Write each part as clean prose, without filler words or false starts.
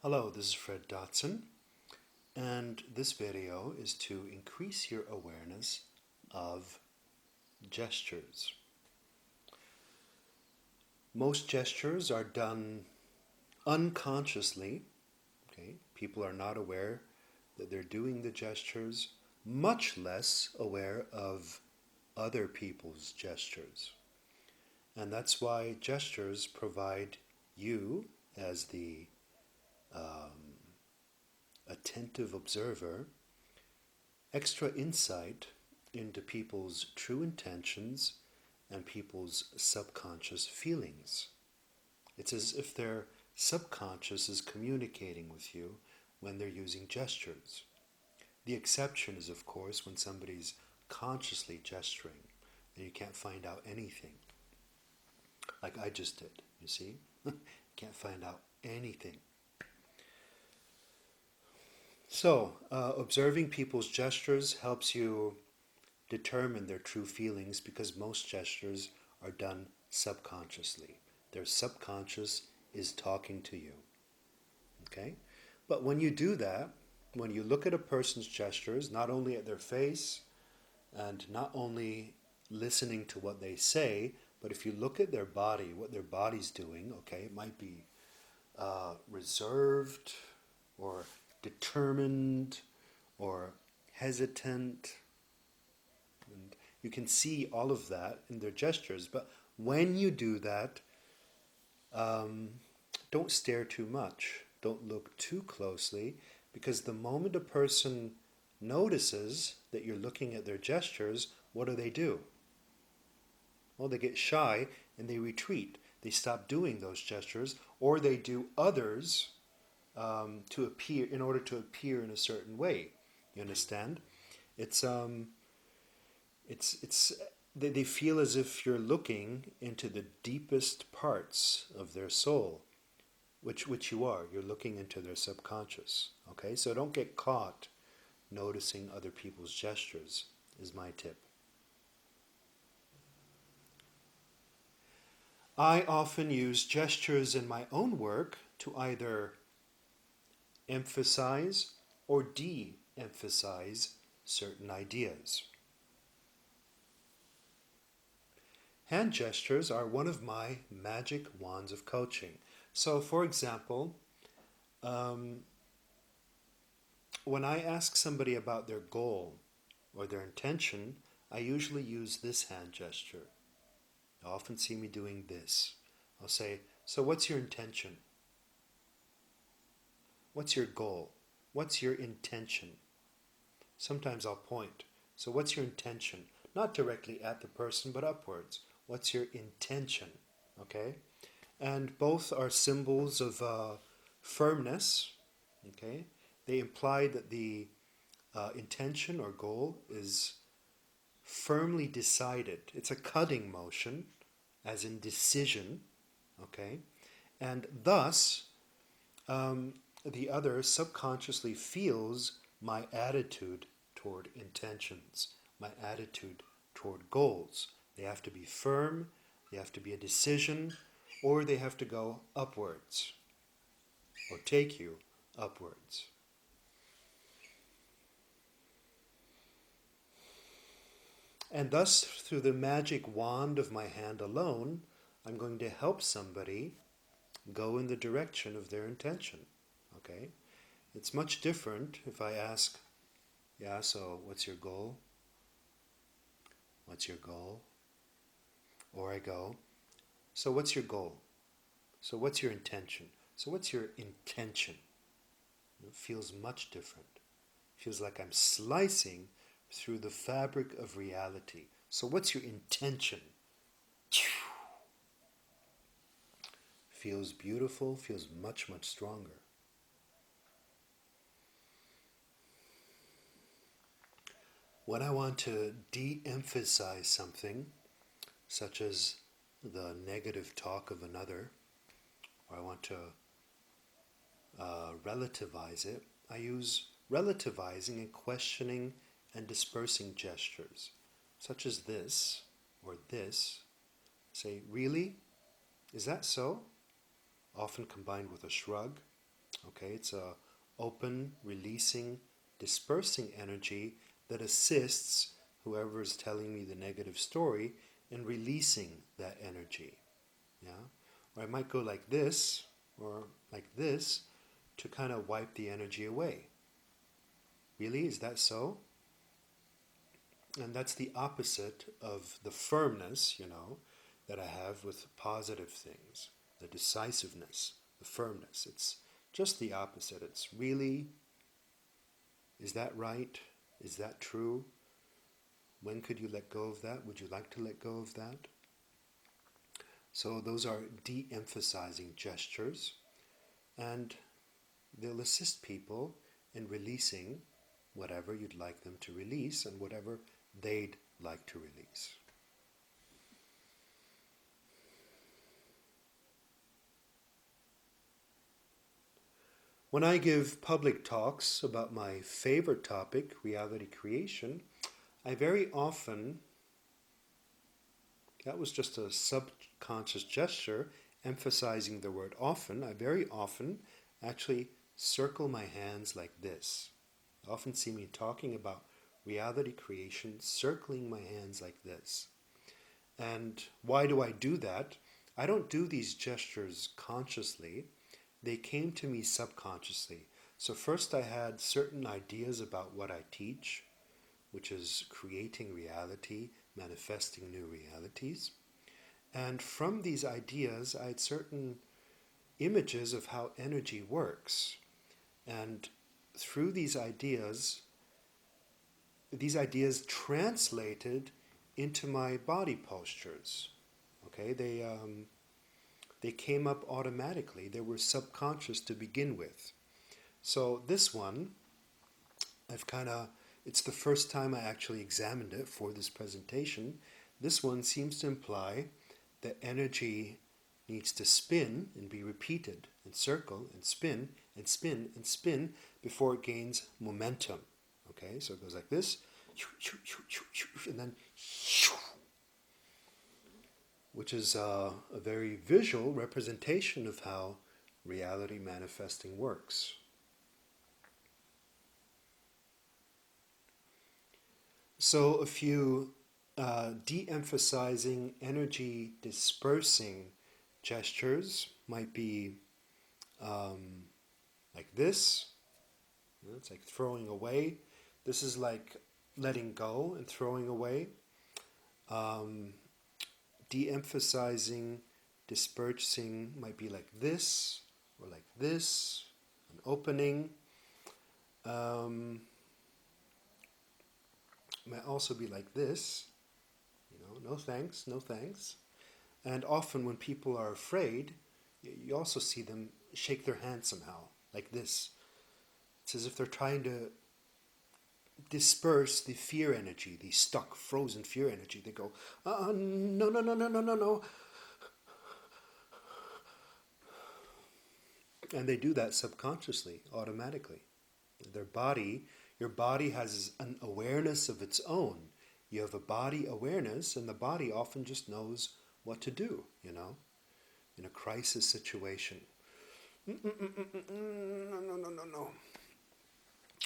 Hello, this is Fred Dodson, and this video is to increase your awareness of gestures. Most gestures are done unconsciously. Okay? People are not aware that they're doing the gestures, much less aware of other people's gestures. And that's why gestures provide you, as the attentive observer, extra insight into people's true intentions and people's subconscious feelings. It's as if their subconscious is communicating with you when they're using gestures. The exception is, of course, when somebody's consciously gesturing and you can't find out anything. Like I just did, you see? Can't find out anything. So, observing people's gestures helps you determine their true feelings because most gestures are done subconsciously. Their subconscious is talking to you. Okay? But when you do that, when you look at a person's gestures, not only at their face and not only listening to what they say, but if you look at their body, what their body's doing, okay, it might be reserved or determined or hesitant. And you can see all of that in their gestures. But when you do that, don't stare too much. Don't look too closely, because the moment a person notices that you're looking at their gestures, what do? Well, they get shy and they retreat. They stop doing those gestures, or they do others to appear, in order to appear in a certain way. You understand? They feel as if you're looking into the deepest parts of their soul, which you are. You're looking into their subconscious. Okay, so don't get caught noticing other people's gestures, is my tip. I often use gestures in my own work to either emphasize or de-emphasize certain ideas. Hand gestures are one of my magic wands of coaching. So, for example, when I ask somebody about their goal or their intention, I usually use this hand gesture. You often see me doing this. I'll say, so what's your intention? What's your goal? What's your intention? Sometimes I'll point. So what's your intention? Not directly at the person, but upwards. What's your intention? Okay? And both are symbols of firmness. Okay? They imply that the intention or goal is firmly decided. It's a cutting motion, as in decision. Okay? And thus, the other subconsciously feels my attitude toward intentions, my attitude toward goals. They have to be firm, they have to be a decision, or they have to go upwards, or take you upwards. And thus, through the magic wand of my hand alone, I'm going to help somebody go in the direction of their intention. Okay? It's much different if I ask, yeah, so what's your goal? What's your goal? Or I go, so what's your goal? So what's your intention? So what's your intention? It feels much different. It feels like I'm slicing through the fabric of reality. So what's your intention? Feels beautiful, feels much, much stronger. When I want to de-emphasize something, such as the negative talk of another, or I want to relativize it, I use relativizing and questioning and dispersing gestures, such as this or this. Say, really? Is that so? Often combined with a shrug, Okay, it's a open, releasing, dispersing energy that assists whoever is telling me the negative story in releasing that energy. Yeah, or I might go like this or like this to kind of wipe the energy away. Really, is that so? And that's the opposite of the firmness, that I have with positive things, the decisiveness, the firmness. It's just the opposite. It's really, is that right? Is that true? When could you let go of that? Would you like to let go of that? So those are de-emphasizing gestures, and they'll assist people in releasing whatever you'd like them to release and whatever they'd like to release. When I give public talks about my favorite topic, reality creation, I very often, that was just a subconscious gesture, emphasizing the word often, I very often actually circle my hands like this. You often see me talking about reality creation, circling my hands like this. And why do I do that? I don't do these gestures consciously. They came to me subconsciously. So first I had certain ideas about what I teach, which is creating reality, manifesting new realities. And from these ideas, I had certain images of how energy works. And through these ideas translated into my body postures. Okay, they came up automatically. They were subconscious to begin with. So this one, it's the first time I actually examined it for this presentation. This one seems to imply that energy needs to spin and be repeated and circle and spin and spin and spin before it gains momentum. Okay, so it goes like this, and then, which is a very visual representation of how reality manifesting works. So a few de-emphasizing, energy dispersing gestures might be like this. It's like throwing away. This is like letting go and throwing away. De-emphasizing, dispersing might be like this or like this, an opening. Might also be like this, no thanks, no thanks. And often when people are afraid, you also see them shake their hand somehow, like this. It's as if they're trying to disperse the fear energy, the stuck, frozen fear energy. They go, no, no, no, no, no, no, no. And they do that subconsciously, automatically. Your body has an awareness of its own. You have a body awareness, and the body often just knows what to do, in a crisis situation. No, no, no, no, no.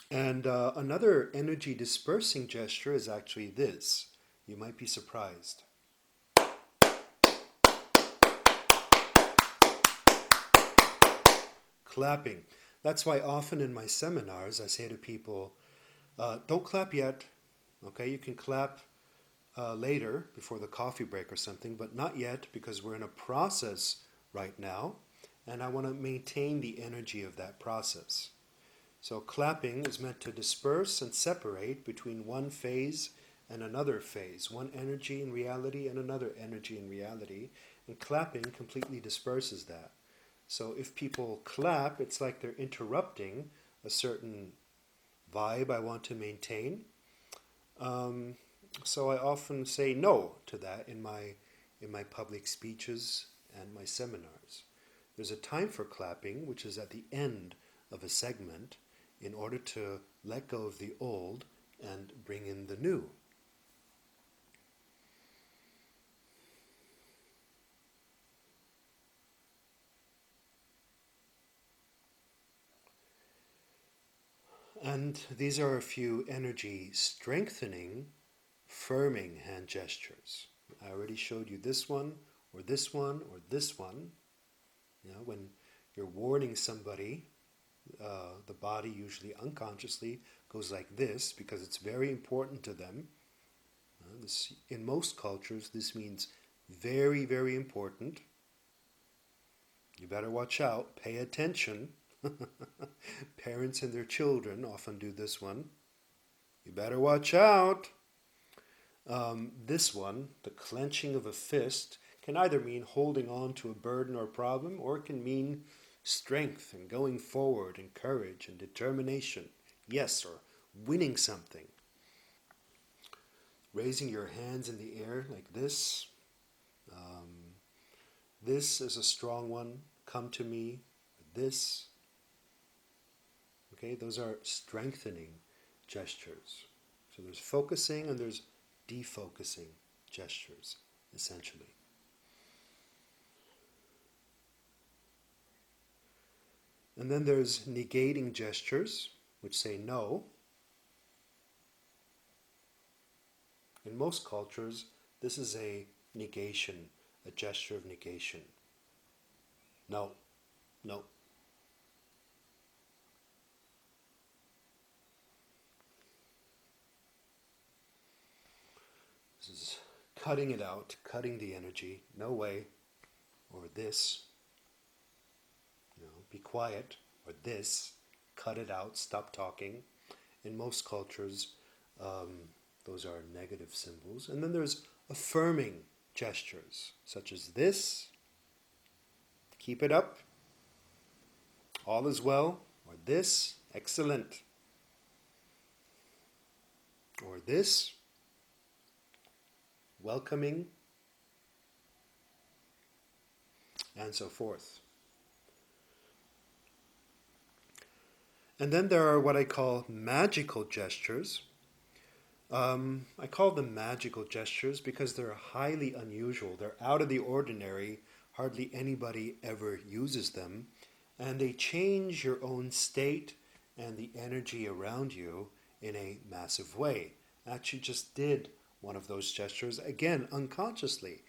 And another energy dispersing gesture is actually this. You might be surprised. Clapping. That's why often in my seminars I say to people, don't clap yet. Okay, you can clap later before the coffee break or something, but not yet, because we're in a process right now, and I want to maintain the energy of that process. So clapping is meant to disperse and separate between one phase and another phase, one energy in reality and another energy in reality, and clapping completely disperses that. So if people clap, it's like they're interrupting a certain vibe I want to maintain. So I often say no to that in my public speeches and my seminars. There's a time for clapping, which is at the end of a segment, in order to let go of the old and bring in the new. And these are a few energy strengthening, firming hand gestures. I already showed you this one, or this one, or this one. You know, when you're warning somebody, the body usually unconsciously goes like this because it's very important to them. In most cultures, this means very, very important. You better watch out, pay attention. Parents and their children often do this one. You better watch out. This one, the clenching of a fist, can either mean holding on to a burden or problem, or it can mean strength and going forward and courage and determination. Yes, or winning something. Raising your hands in the air like this. This is a strong one. Come to me. This. Okay, those are strengthening gestures. So there's focusing and there's defocusing gestures, essentially. And then there's negating gestures, which say no. In most cultures, this is a negation, a gesture of negation. No, no. This is cutting it out, cutting the energy. No way. Or this. Be quiet. Or this. Cut it out. Stop talking. In most cultures, those are negative symbols. And then there's affirming gestures, such as this. Keep it up. All is well. Or this. Excellent. Or this. Welcoming. And so forth. And then there are what I call magical gestures. I call them magical gestures because they're highly unusual. They're out of the ordinary. Hardly anybody ever uses them. And they change your own state and the energy around you in a massive way. I actually just did one of those gestures, again, unconsciously.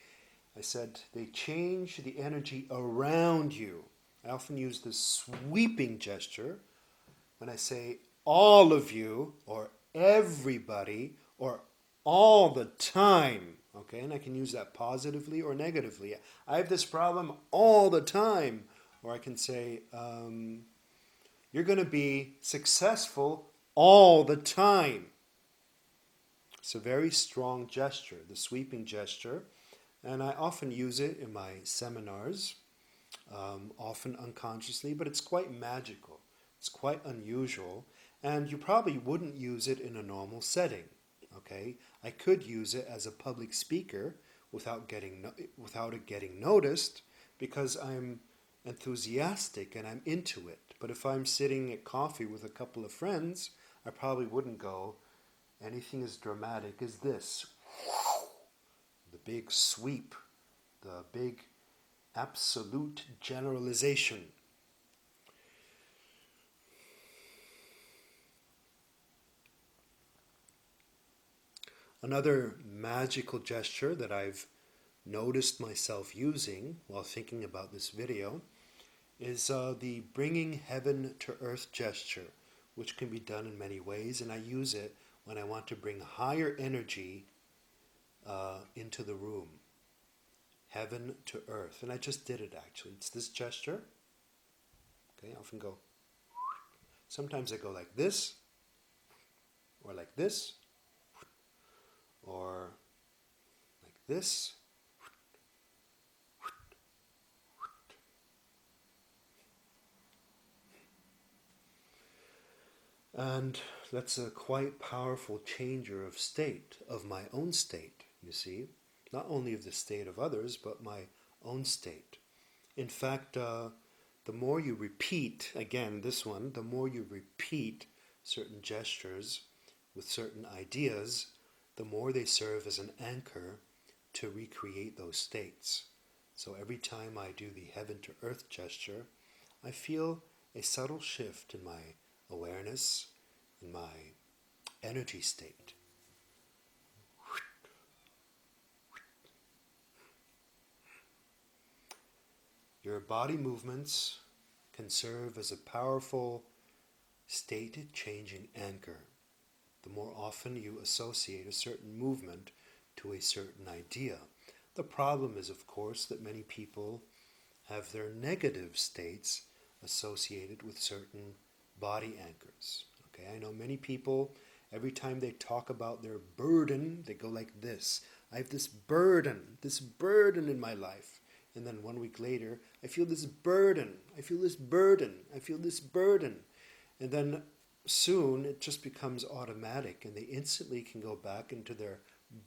I said they change the energy around you. I often use this sweeping gesture when I say all of you or everybody or all the time. Okay, and I can use that positively or negatively. I have this problem all the time. Or I can say, you're going to be successful all the time. It's a very strong gesture, the sweeping gesture. And I often use it in my seminars, often unconsciously, but it's quite magical. It's quite unusual, and you probably wouldn't use it in a normal setting. Okay, I could use it as a public speaker without it getting noticed because I'm enthusiastic and I'm into it. But if I'm sitting at coffee with a couple of friends, I probably wouldn't go anything as dramatic as this. The big sweep, the big absolute generalization. Another magical gesture that I've noticed myself using while thinking about this video is the bringing heaven to earth gesture, which can be done in many ways, and I use it when I want to bring higher energy into the room. Heaven to earth. And I just did it actually. It's this gesture. Okay, I often go. Sometimes I go like this, or like this, or like this. And that's a quite powerful changer of state, of my own state, you see. Not only of the state of others, but my own state. In fact, the more you repeat, again, this one, the more you repeat certain gestures with certain ideas, the more they serve as an anchor to recreate those states. So every time I do the heaven to earth gesture, I feel a subtle shift in my awareness, in my energy state. Your body movements can serve as a powerful state-changing anchor. The more often you associate a certain movement to a certain idea. The problem is, of course, that many people have their negative states associated with certain body anchors. Okay, I know many people, every time they talk about their burden, they go like this. I have this burden in my life. And then 1 week later, I feel this burden, I feel this burden, I feel this burden. And then soon it just becomes automatic and they instantly can go back into their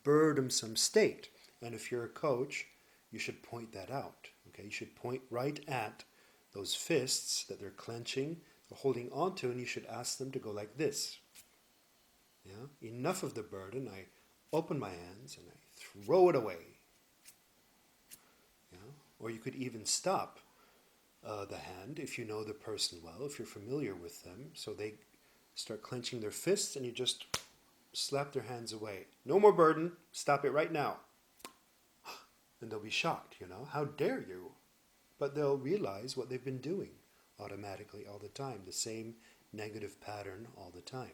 burdensome state. And if you're a coach, you should point that out. Okay, you should point right at those fists that they're clenching, they're holding onto, and you should ask them to go like this. Yeah? Enough of the burden. I open my hands and I throw it away. Yeah? Or you could even stop the hand if you know the person well, if you're familiar with them, so they start clenching their fists and you just slap their hands away. No more burden, stop it right now. And they'll be shocked, how dare you? But they'll realize what they've been doing automatically all the time, the same negative pattern all the time.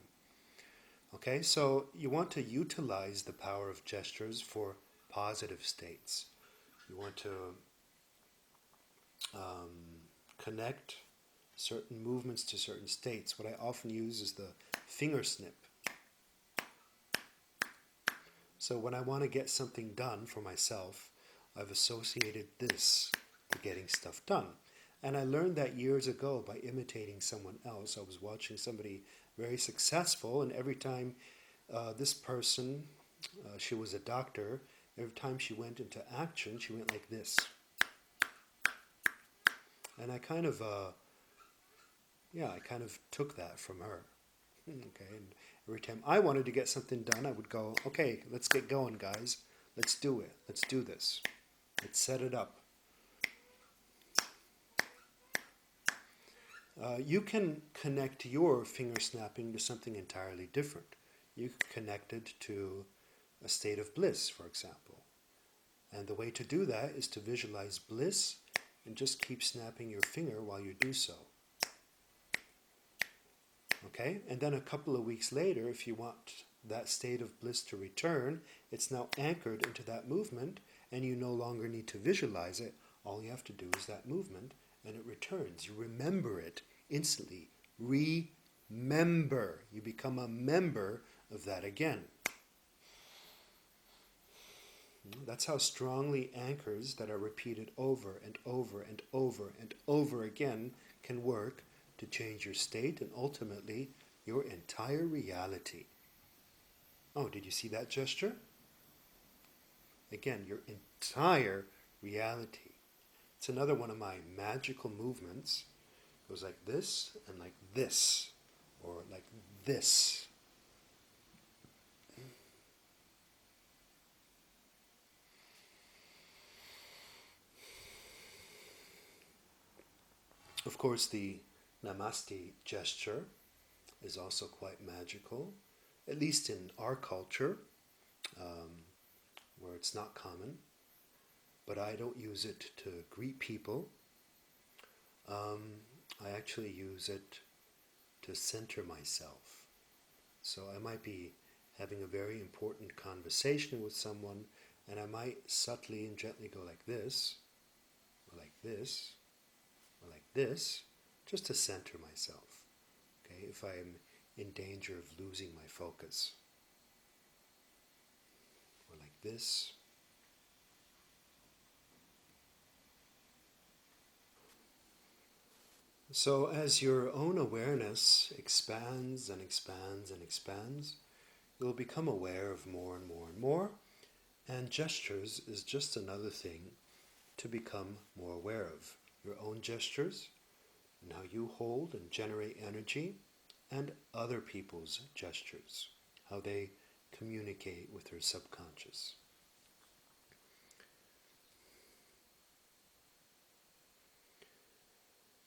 Okay, so you want to utilize the power of gestures for positive states. You want to connect certain movements to certain states. What I often use is the finger snip. So when I want to get something done for myself, I've associated this to getting stuff done. And I learned that years ago by imitating someone else. I was watching somebody very successful, and every time this person, she was a doctor, every time she went into action, she went like this. And I kind of took that from her. Okay, and every time I wanted to get something done, I would go, okay, let's get going, guys. Let's do it. Let's do this. Let's set it up. You can connect your finger snapping to something entirely different. You can connect it to a state of bliss, for example. And the way to do that is to visualize bliss and just keep snapping your finger while you do so. Okay? And then a couple of weeks later, if you want that state of bliss to return, it's now anchored into that movement, and you no longer need to visualize it. All you have to do is that movement, and it returns. You remember it instantly. Remember. You become a member of that again. That's how strongly anchors that are repeated over and over and over and over again can work to change your state and ultimately your entire reality. Oh, did you see that gesture? Again, your entire reality. It's another one of my magical movements. It goes like this and like this, or like this. Of course, the Namaste gesture is also quite magical, at least in our culture, where it's not common. But I don't use it to greet people. I actually use it to center myself. So I might be having a very important conversation with someone, and I might subtly and gently go like this, or like this, or like this, just to center myself. Okay, if I'm in danger of losing my focus. Or like this. So as your own awareness expands and expands and expands, you'll become aware of more and more and more, and gestures is just another thing to become more aware of. Your own gestures, and how you hold and generate energy, and other people's gestures, how they communicate with their subconscious.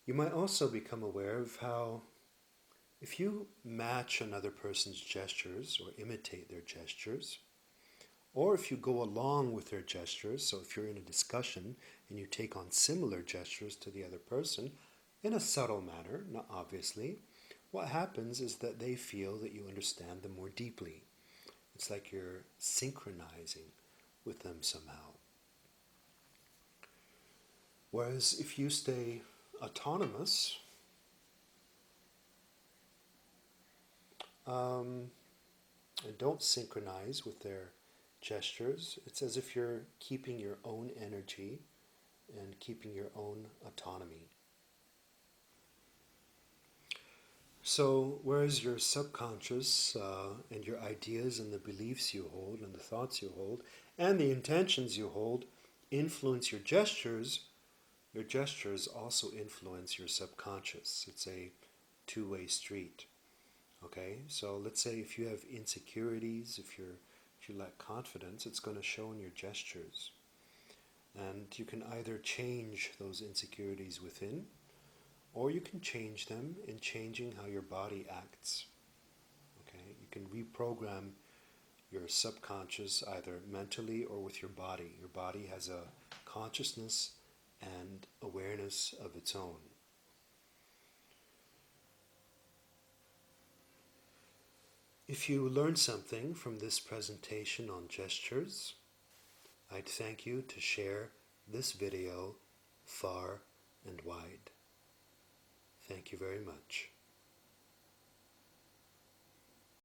You might also become aware of how If you match another person's gestures or imitate their gestures, or if you go along with their gestures, so if you're in a discussion and you take on similar gestures to the other person in a subtle manner, not obviously, what happens is that they feel that you understand them more deeply. It's like you're synchronizing with them somehow. Whereas if you stay autonomous, and don't synchronize with their gestures, it's as if you're keeping your own energy and keeping your own autonomy. So, whereas your subconscious and your ideas and the beliefs you hold and the thoughts you hold and the intentions you hold influence your gestures also influence your subconscious. It's a two-way street. Okay, so let's say if you have insecurities, if you lack confidence, it's going to show in your gestures. And you can either change those insecurities within, or you can change them in changing how your body acts. Okay, you can reprogram your subconscious either mentally or with your body. Your body has a consciousness and awareness of its own. If you learned something from this presentation on gestures, I'd thank you to share this video far and wide. Thank you very much.